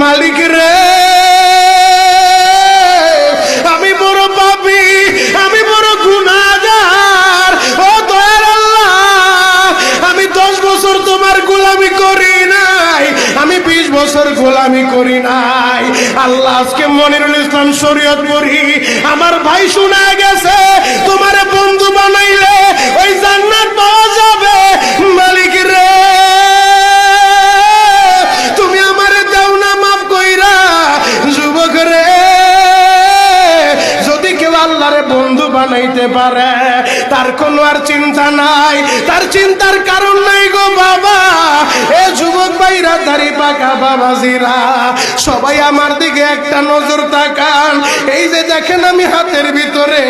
মালিক রে, আমি বড় পাপী, আমি বড় গুনাহগার। ও দয়ার আল্লাহ, আমি 10 বছর তোমার গোলামি করি নাই, আমি 20 বছর গোলামি করি নাই। আল্লাহ, আজকে মনিরুল ইসলাম শরীয়তপুরী আমার ভাই শোনা গেছে তোমারে বন্ধু বানাইলে ওই জান্নাত পাওয়া যাবে। মালিক রে, তুমি আমারে দাও না মাফ কইরা। যুবক রে, যদি কেউ আল্লাহরে বন্ধু বানাইতে পারে তার কোনো আর চিন্তা নাই, তার চিন্তার কারণ নাই গো বাবা। এ যুবক ভাইরা, দাড়ি পাকা বাবাজিরা, সবাই আমার দিকে একটা নজর তাকান। এই যে দেখেন আমি হাতের ভিতরে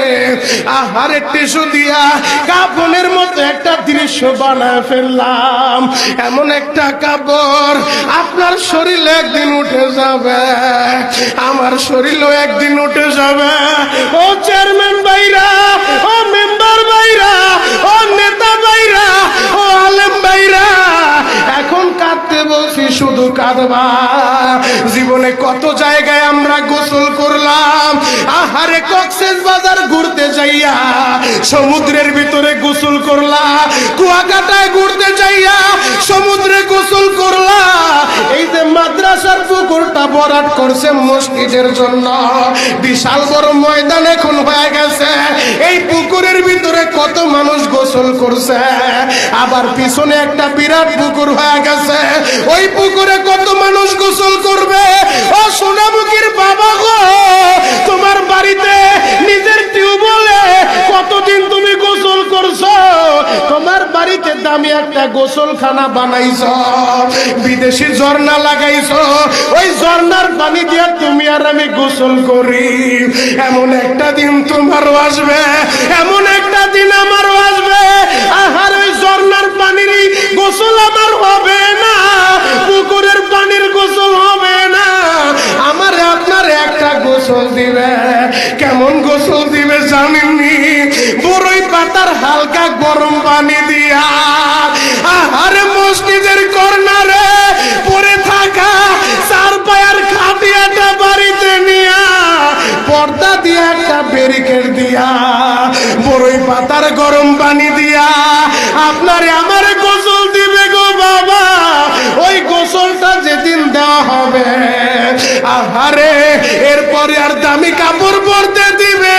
আহারের টিস্যু দিয়া কাফনের মতো একটা দৃশ্য বানায় ফেললাম। এমন একটা কাপড় আপনার শরীরে একদিন উঠে যাবে, আমার শরীরও একদিন উঠে যাবে। ও চেয়ারম্যান ভাইরা, ও মেম্বার ভাইরা, ও নেতা ভাইরা, ও আলেম ভাইরা, এখন কাঁদতে বলছি, শুধু কাঁদবা। জীবনে কত জায়গায় আমরা গোসল করলাম। আহারে, কক্সবাজার ঘুরতে যাইয়া সমুদ্রের ভিতরে গোসল করলা, কুয়াকাটায় ঘুরতে যাইয়া সমুদ্রে গোসল করলা। এই যে মাদ্রাসার পুকুরটা ভরাট করছে মসজিদের জন্য, বিশাল বড় ময়দান এখন হয়ে গেছে। এই পুকুরের ভিতরে কত মানুষ গোসল করছে, আবার পিছনে একটা বিরাট পুকুর হয়ে গেছে, ওই পুকুরে কত মানুষ গোসল করবে। ও সোনামুখীর বাবা গো, তোমার বাড়িতে নিজের টিউবওয়েলে কতদিন তুমি গোসল করছো? তোমার বাড়িতে দামি একটা গোসলখানা বানাইছো, বিদেশি ঝর্ণা লাগাইছো, ওই ঝর্ণার পানি দিয়ে তুমি আর আমি গোসল করি। এমন একটা দিন তোমারও আসবে, এমন একটা দিন আমারও আসবে। আহার, ওই ঝর্ণার পানির গোসল আমার হবে না, পুকুরের পানির গোসল হবে না, আমার আপনার একটা গোসল দিবে। কেমন গোসল দিবে জানেননি? বড়ই পাতার হালকা গরম পানি দিয়া। আহারে, মসজিদের কর্নারে পড়ে থাকা 4 পায়ার খাটিয়াটা বাড়িতে নিয়া পর্দা দিয়ে একটা ব্যারিকেড দিয়া বড়ই পাতার গরম পানি দিয়া আপনারে আমারে গোসল দিবে গো বাবা। ওই গোসলটা যেদিন দেওয়া হবে, আহারে, এরপরে আর দামি কাপড় পরতে দিবে।